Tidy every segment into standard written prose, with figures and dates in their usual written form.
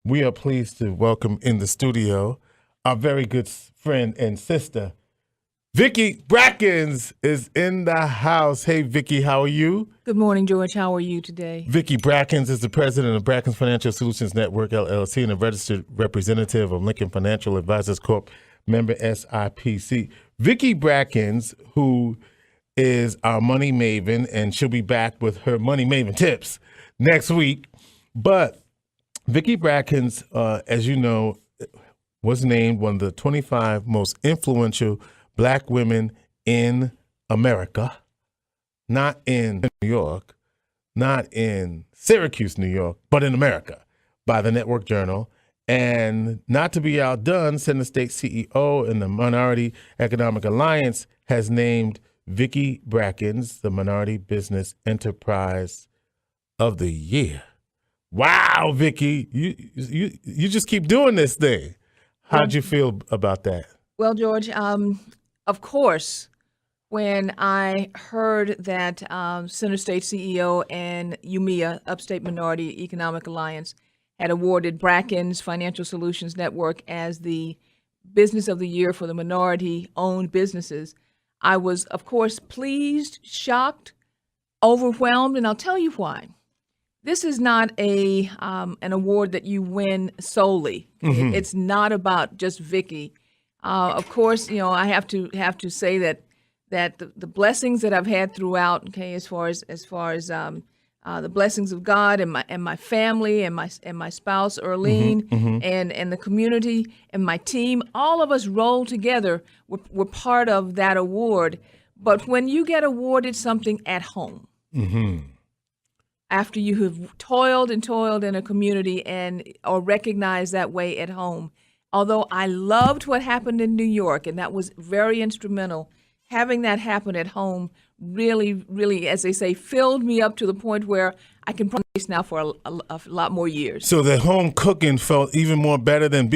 We are pleased to welcome in the studio our very good friend and sister, Vicki Brackens is in the house. Hey, Vicki, how are you? Good morning, George. How are you today? Vicki Brackens is the president of Brackens Financial Solutions Network, LLC, and a registered representative of Lincoln Financial Advisors Corp., member SIPC. Vicki Brackens, who is our money maven, and she'll be back with her money maven tips next week. But Vicki Brackens, as you know, was named one of the 25 most influential Black women in America, not in New York, not in Syracuse, New York, but in America, by the Network Journal. And not to be outdone, Senate State CEO and the Minority Economic Alliance has named Vicki Brackens the Minority Business Enterprise of the Year. Wow, Vicki, you just keep doing this thing. How'd you feel about that? Well, George, of course, when I heard that Center State CEO and UMEA, Upstate Minority Economic Alliance, had awarded Brackens Financial Solutions Network as the Business of the Year for the minority-owned businesses, I was, of course, pleased, shocked, overwhelmed, and I'll tell you why. This is not an award that you win solely. Mm-hmm. It's not about just Vicki. Of course, you know, I have to say that the blessings that I've had throughout, okay, as far as the blessings of God and my family and my spouse Earlene, and the community and my team, all of us rolled together. We're part of that award. But when you get awarded something at home, after you have toiled in a community or recognized that way at home. Although I loved what happened in New York, and that was very instrumental, having that happen at home really, really, as they say, filled me up to the point where I can practice now for a lot more years. So the home cooking felt even more better than,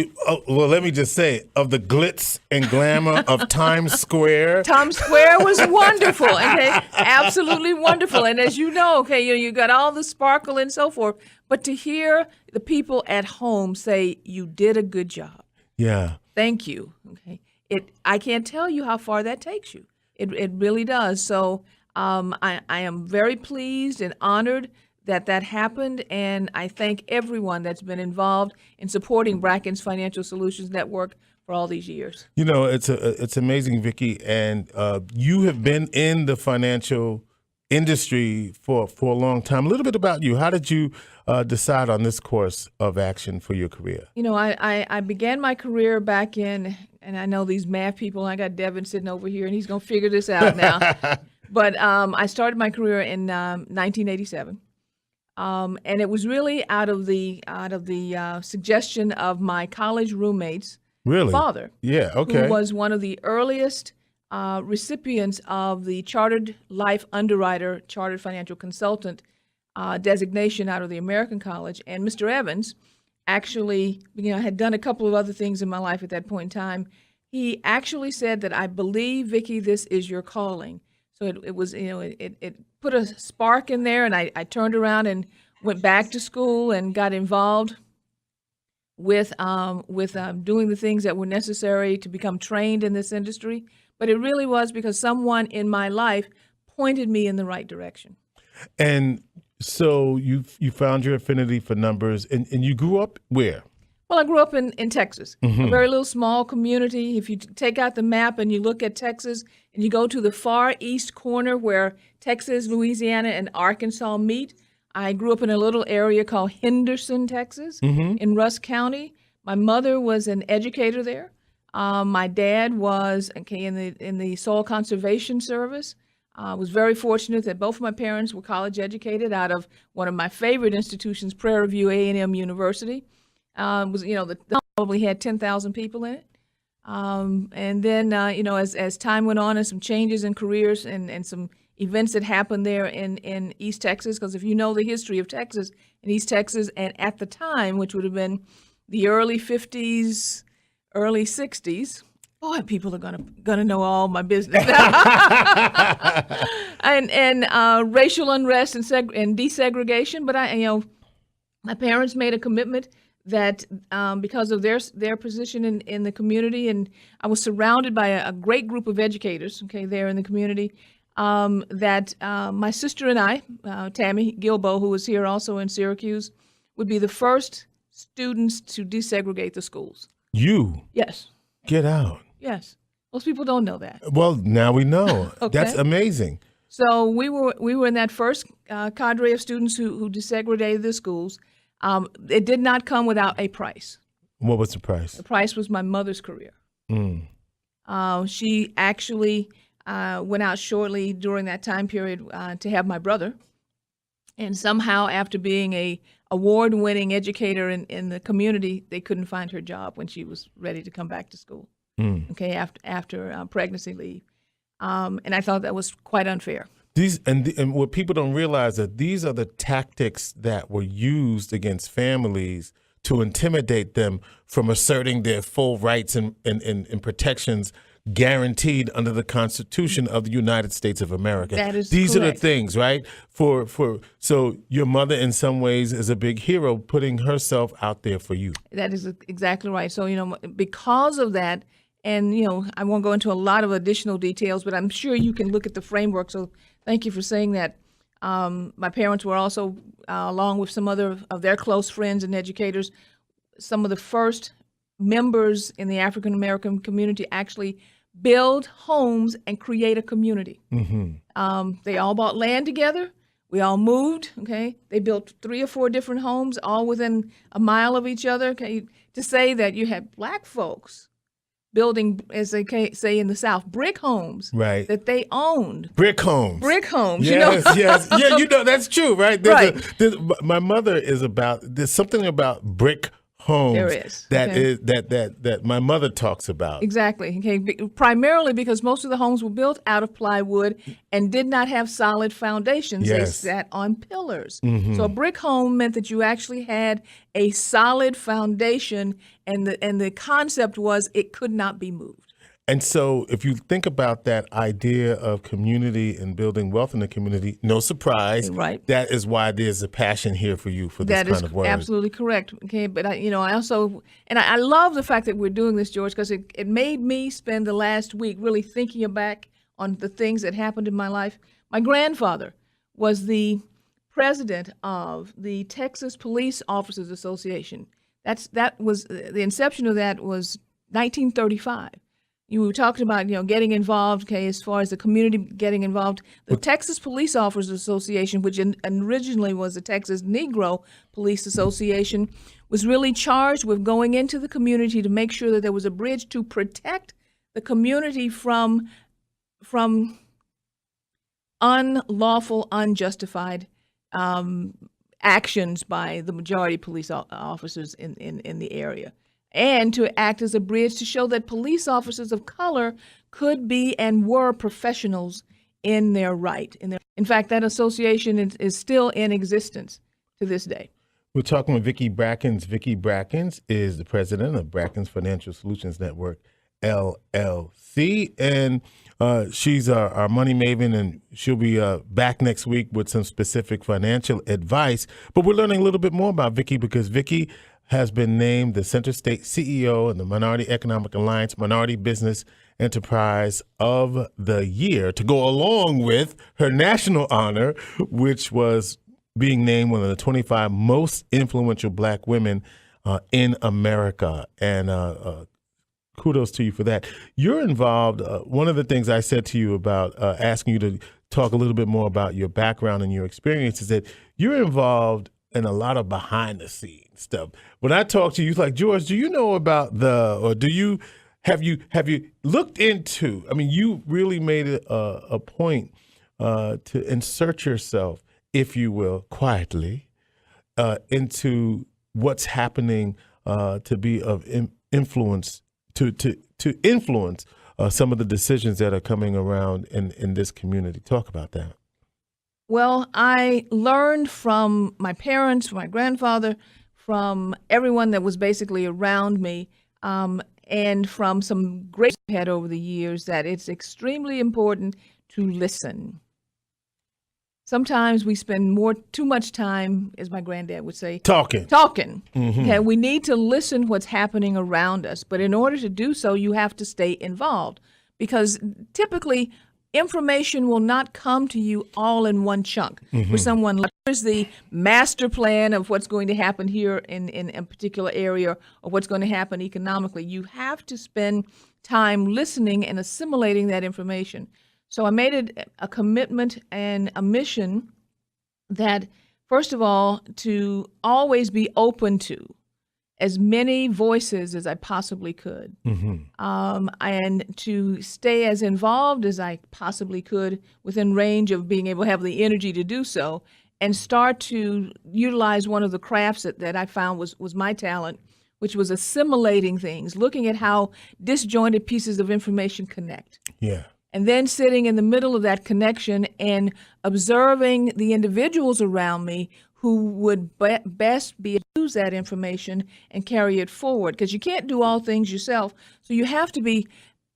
well, let me just say, of the glitz and glamour of Times Square. Times Square was wonderful, okay, absolutely wonderful. And as you know, okay, you got all the sparkle and so forth, but to hear the people at home say, you did a good job. Yeah. Thank you. Okay. I can't tell you how far that takes you. It really does. So I am very pleased and honored that happened, and I thank everyone that's been involved in supporting Brackens Financial Solutions Network for all these years. You know, it's amazing, Vicki, and you have been in the financial industry for a long time. A little bit about you. How did you decide on this course of action for your career? You know, I began my career back in, and I know these math people, I got Devin sitting over here, and he's going to figure this out now. But I started my career in 1987. And it was really out of the suggestion of my college roommate's father. Yeah, okay. Who was one of the earliest recipients of the Chartered Life Underwriter, Chartered Financial Consultant designation out of the American College. And Mr. Evans actually, had done a couple of other things in my life at that point in time. He actually said that, I believe, Vicki, this is your calling. So it was, it put a spark in there, and I turned around and went back to school and got involved with doing the things that were necessary to become trained in this industry. But it really was because someone in my life pointed me in the right direction. And so you found your affinity for numbers, and you grew up where? Well, I grew up in Texas, a very little small community. If you take out the map and you look at Texas and you go to the far east corner where Texas, Louisiana, and Arkansas meet, I grew up in a little area called Henderson, Texas, in Rusk County. My mother was an educator there. My dad was in the Soil Conservation Service. I was very fortunate that both of my parents were college educated out of one of my favorite institutions, Prairie View A&M University. The probably had 10,000 people in it. And then, as time went on and some changes in careers and some events that happened there in East Texas, because if you know the history of Texas and East Texas, and at the time, which would have been the early 50s, early 60s, boy, people are gonna know all my business. and racial unrest and desegregation. But my parents made a commitment that because of their position in the community, and I was surrounded by a great group of educators, okay, there in the community, that my sister and I, Tammy Gilbo, who was here also in Syracuse, would be the first students to desegregate the schools. You? Yes. Get out. Yes. Most people don't know that. Well, now we know. Okay. That's amazing. So we were in that first cadre of students who desegregated the schools. It did not come without a price. What was the price? The price was my mother's career. She actually went out shortly during that time period to have my brother. And somehow, after being a award-winning educator in the community, they couldn't find her job when she was ready to come back to school. Okay, after pregnancy leave. And I thought that was quite unfair. And what people don't realize that these are the tactics that were used against families to intimidate them from asserting their full rights and protections guaranteed under the Constitution of the United States of America. That is These correct. are the things, right? So your mother, in some ways, is a big hero, putting herself out there for you. That is exactly right. So, because of that, and, I won't go into a lot of additional details, but I'm sure you can look at the framework. So thank you for saying that. My parents were also, along with some other of their close friends and educators, some of the first members in the African American community actually build homes and create a community. They all bought land together. We all moved, okay? They built 3 or 4 different homes, all within a mile of each other, okay? To say that you had Black folks building, as they say in the South, brick homes, right, that they owned. Brick homes. Brick homes, yes, yes. Yeah, that's true, right? My mother is there's something about brick homes there is. that my mother talks about. Exactly. Okay. Primarily because most of the homes were built out of plywood and did not have solid foundations. Yes. They sat on pillars. So a brick home meant that you actually had a solid foundation, and the concept was it could not be moved. And so if you think about that idea of community and building wealth in the community, no surprise, right, that is why there's a passion here for you for this kind of work. That is absolutely correct. Okay, but I also, and I love the fact that we're doing this, George, because it made me spend the last week really thinking back on the things that happened in my life. My grandfather was the president of the Texas Police Officers Association. That was the inception of that was 1935. You were talking about, getting involved, okay, as far as the community getting involved. The Texas Police Officers Association, which originally was the Texas Negro Police Association, was really charged with going into the community to make sure that there was a bridge to protect the community from unlawful, unjustified actions by the majority police officers in the area, and to act as a bridge to show that police officers of color could be and were professionals in their right. In fact, that association is still in existence to this day. We're talking with Vicki Brackens. Vicki Brackens is the president of Brackens Financial Solutions Network, LLC, and she's our money maven, and she'll be back next week with some specific financial advice. But we're learning a little bit more about Vicki because Vicki has been named the Center State CEO and the Minority Economic Alliance Minority Business Enterprise of the Year, to go along with her national honor, which was being named one of the 25 most influential Black women in America. And kudos to you for that. You're involved. One of the things I said to you about asking you to talk a little bit more about your background and your experience is that you're involved in a lot of behind the scenes stuff. When I talk to you, it's like, George, do you know about have you looked into, you really made it a point to insert yourself, if you will, quietly into what's happening to be of influence, to influence some of the decisions that are coming around in this community. Talk about that. Well, I learned from my parents, from my grandfather, from everyone that was basically around me, and from some great I've had over the years, that it's extremely important to listen. sometimes we spend too much time, as my granddad would say, Talking. Okay, we need to listen what's happening around us, but in order to do so, you have to stay involved, because typically information will not come to you all in one chunk. For someone, here's the master plan of what's going to happen here in a particular area, or what's going to happen economically. You have to spend time listening and assimilating that information. So I made it a commitment and a mission that, first of all, to always be open to as many voices as I possibly could, and to stay as involved as I possibly could within range of being able to have the energy to do so, and start to utilize one of the crafts that I found was my talent, which was assimilating things, looking at how disjointed pieces of information connect. Yeah. And then sitting in the middle of that connection and observing the individuals around me who would best be able to use that information and carry it forward. Because you can't do all things yourself. So you have to be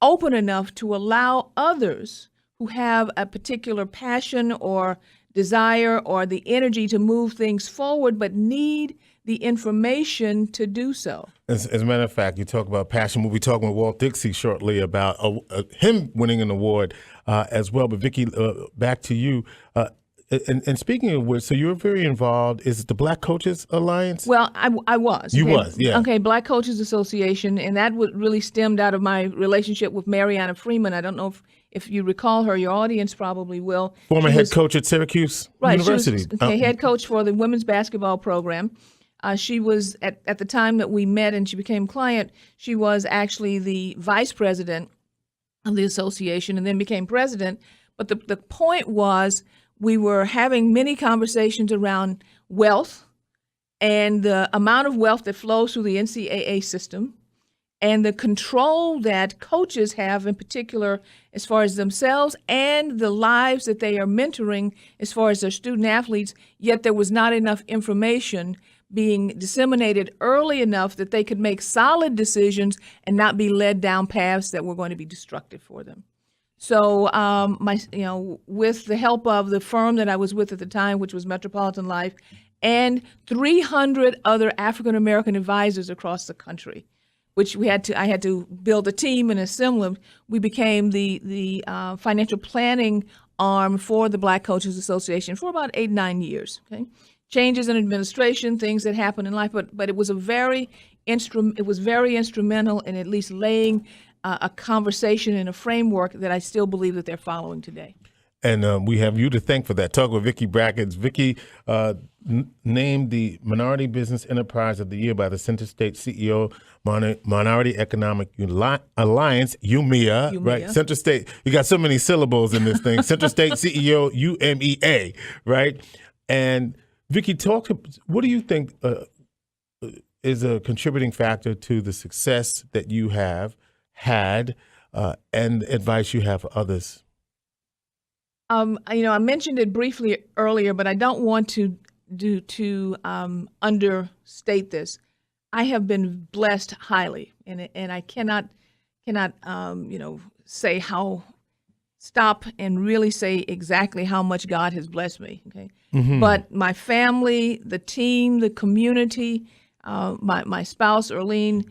open enough to allow others who have a particular passion or desire or the energy to move things forward, but need the information to do so. As a matter of fact, you talk about passion. We'll be talking with Walt Dixie shortly about him winning an award as well. But Vicki, back to you. And speaking of which, so you're very involved. Is it the Black Coaches Alliance? Well, I was. You okay? was, yeah. Okay, Black Coaches Association, and that really stemmed out of my relationship with Mariana Freeman. I don't know if you recall her. Your audience probably will. Former head coach at Syracuse University. She was, head coach for the women's basketball program. She was, at the time that we met and she became client, she was actually the vice president of the association and then became president. But the point was, we were having many conversations around wealth and the amount of wealth that flows through the NCAA system and the control that coaches have in particular as far as themselves and the lives that they are mentoring as far as their student athletes, yet there was not enough information being disseminated early enough that they could make solid decisions and not be led down paths that were going to be destructive for them. So, with the help of the firm that I was with at the time, which was Metropolitan Life, and 300 other African American advisors across the country, which I had to build a team and assemble them. We became the financial planning arm for the Black Coaches Association for about 8-9 years. Okay, changes in administration, things that happen in life, but it was very instrumental in at least laying a conversation and a framework that I still believe that they're following today. And we have you to thank for that. Talk with Vicki Brackens. Vicki named the Minority Business Enterprise of the Year by the Center State CEO Minority Economic Alliance, UMEA, right? Center State. You got so many syllables in this thing. Center State CEO, UMEA, right? And Vicki, what do you think is a contributing factor to the success that you have had and advice you have for others? I mentioned it briefly earlier, but I don't want to understate this. I have been blessed highly, and I cannot stop and really say exactly how much God has blessed me. Okay, but my family, the team, the community, my spouse Erlene.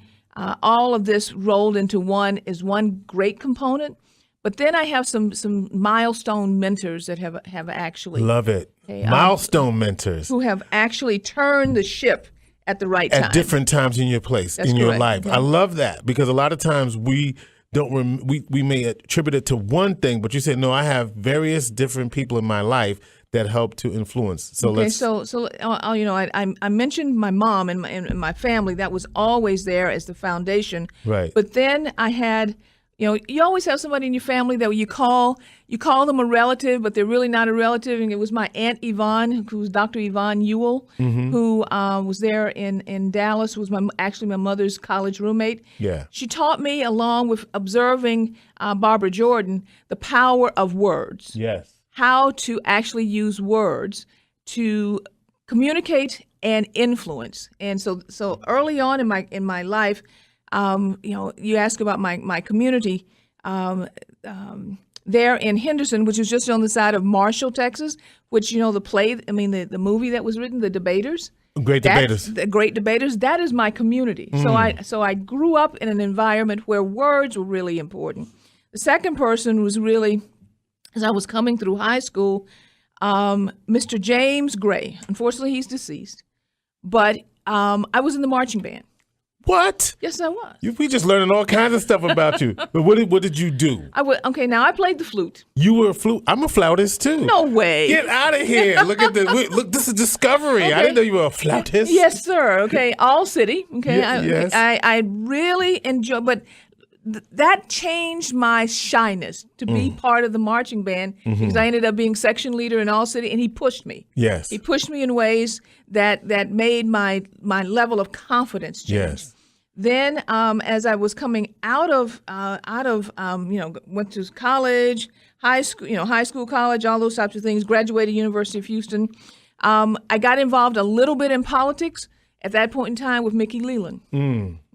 All of this rolled into one great component, but then I have some milestone mentors that have actually love it. Milestone mentors who have actually turned the ship at the right time at different times in your your life. Okay. I love that because a lot of times we don't we may attribute it to one thing, but you said no. I have various different people in my life that help to influence. So I mentioned my mom and my family. That was always there as the foundation. Right. But then I had, you always have somebody in your family that you call them a relative, but they're really not a relative. And it was my Aunt Yvonne, who was Dr. Yvonne Ewell, who was there in Dallas, who was actually my mother's college roommate. Yeah. She taught me, along with observing Barbara Jordan, the power of words. Yes. How to actually use words to communicate and influence. And so early on in my life, you ask about my community. The there in Henderson, which is just on the side of Marshall, Texas, which, the movie that was written, The Debaters. Great Debaters. The Great Debaters, that is my community. So I grew up in an environment where words were really important. The second person was really, as I was coming through high school, Mr. James Gray. Unfortunately, he's deceased. But I was in the marching band. What? Yes, I was. We just learning all kinds of stuff about you. But what did you do? Now I played the flute. You were a flute. I'm a flautist too. No way. Get out of here. Look at look, this is discovery. Okay. I didn't know you were a flautist. Yes, sir. Okay, all city. Okay, Yes. I really enjoy, but that changed my shyness to be part of the marching band because I ended up being section leader in all city, and he pushed me. Yes. He pushed me in ways that made my level of confidence change. Yes. Then, as I was coming out of went to college, high school, college, all those types of things, graduated University of Houston. I got involved a little bit in politics at that point in time with Mickey Leland.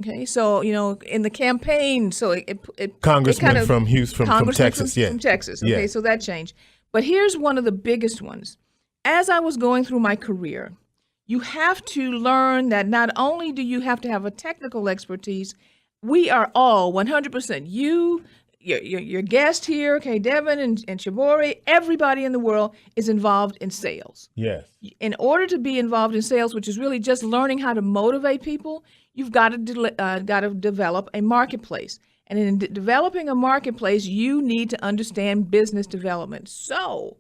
Okay, so in the campaign, so it Congressman from Houston, from Texas, from Texas. Okay, Yeah. so that changed. But here's one of the biggest ones. As I was going through my career, you have to learn that not only do you have to have a technical expertise, we are all 100%. Your guest here, okay, Devin and Shibori, everybody in the world is involved in sales. Yes. In order to be involved in sales, which is really just learning how to motivate people, you've got to develop a marketplace. And in developing a marketplace, you need to understand business development. So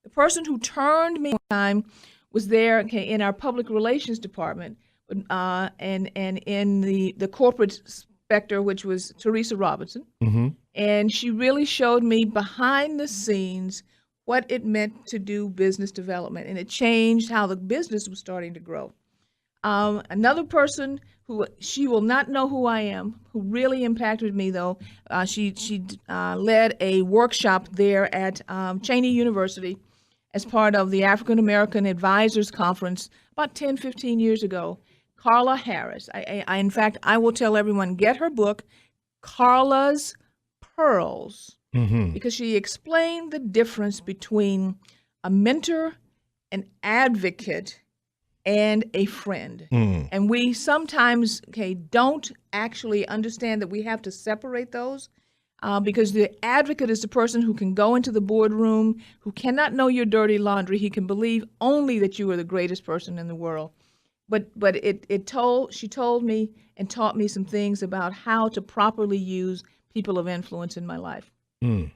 the person who turned me one time was there in our public relations department and in the corporate sector, which was Teresa Robinson. Mm-hmm. And she really showed me behind the scenes what it meant to do business development. And it changed how the business was starting to grow. Another person who she will not know who I am, who really impacted me though, she led a workshop there at Cheyney University as part of the African American Advisors Conference about 10, 15 years ago. Carla Harris. In fact, I will tell everyone, get her book, Carla's Pearls, because she explained the difference between a mentor, an advocate, and a friend. And we sometimes don't actually understand that we have to separate those. Because the advocate is the person who can go into the boardroom, who cannot know your dirty laundry. He can believe only that you are the greatest person in the world. But she told me and taught me some things about how to properly use people of influence in my life. And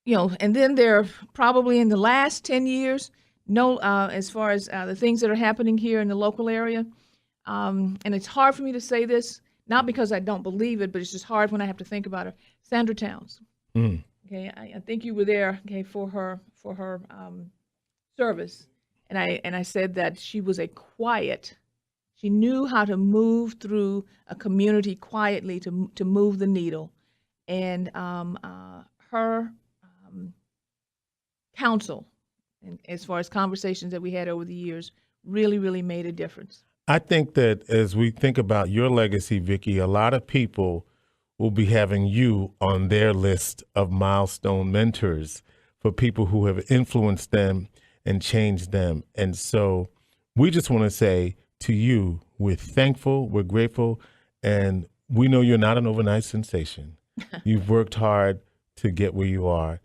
then there probably in the last 10 years, as far as the things that are happening here in the local area, and it's hard for me to say this, not because I don't believe it, but it's just hard when I have to think about her. Sandra Towns. Okay, I think you were there. Okay, for her service, and I said that she was she knew how to move through a community quietly to move the needle, and her counsel, and as far as conversations that we had over the years, really made a difference. I think that as we think about your legacy, Vicki, a lot of people will be having you on their list of milestone mentors for people who have influenced them and changed them. And so we just want to say to you, we're thankful, we're grateful, and we know you're not an overnight sensation. You've worked hard to get where you are,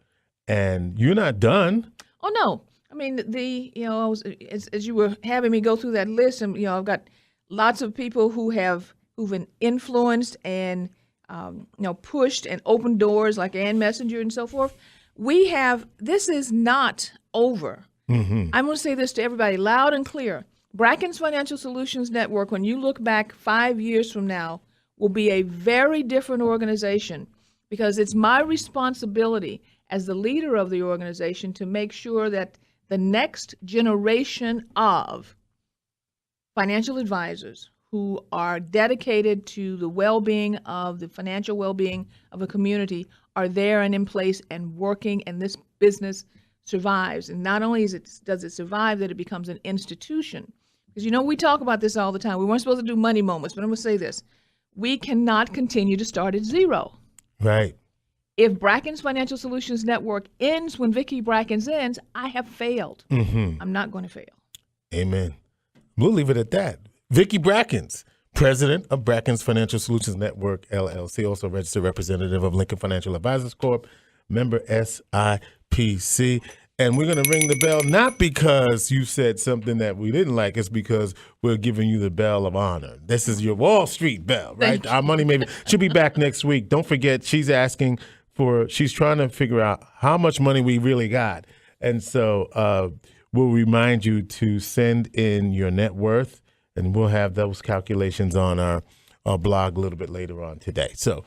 and you're not done. Oh, no. I mean, as you were having me go through that list, and I've got lots of people who've been influenced and pushed and opened doors like Ann Messenger and so forth. This is not over. I'm going to say this to everybody loud and clear. Brackens Financial Solutions Network, when you look back 5 years from now, will be a very different organization, because it's my responsibility as the leader of the organization to make sure that the next generation of financial advisors who are dedicated to the well-being of the financial well-being of a community are there and in place and working, and this business survives. And not only does it survive, that it becomes an institution. Because we talk about this all the time. We weren't supposed to do money moments, but I'm going to say this. We cannot continue to start at zero. Right. if Brackens Financial Solutions Network ends when Vicki Brackens ends, I have failed. I'm not going to fail. Amen. We'll leave it at that. Vicki Brackens, president of Brackens Financial Solutions Network, LLC, also registered representative of Lincoln Financial Advisors Corp., member SIPC. And we're going to ring the bell, not because you said something that we didn't like, it's because we're giving you the bell of honor. This is your Wall Street bell, right? Our money maybe. She'll be back next week. Don't forget, she's trying to figure out how much money we really got. And so we'll remind you to send in your net worth, and we'll have those calculations on our blog a little bit later on today. So,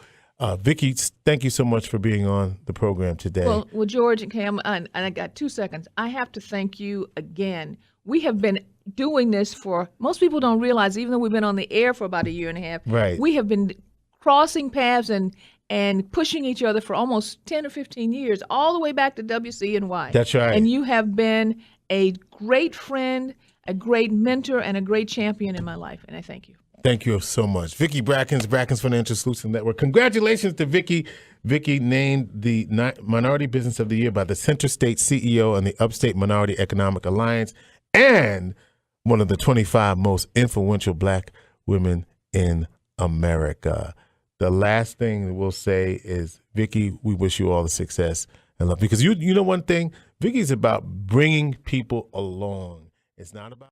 Vicki, thank you so much for being on the program today. Well, George and Cam, and I got 2 seconds. I have to thank you again. We have been doing this for, most people don't realize, even though we've been on the air for about a year and a half, right. We have been crossing paths and pushing each other for almost 10 or 15 years, all the way back to WCNY. That's right. And you have been a great friend, a great mentor, and a great champion in my life, and I thank you. Thank you so much. Vicki Brackens, Brackens Financial Solutions Network. Congratulations to Vicki. Vicki named the Minority Business of the Year by the Center State CEO and the Upstate Minority Economic Alliance, and one of the 25 most influential Black women in America. The last thing we'll say is, Vicki, we wish you all the success and love. Because you know one thing, Vicki's about bringing people along. It's not about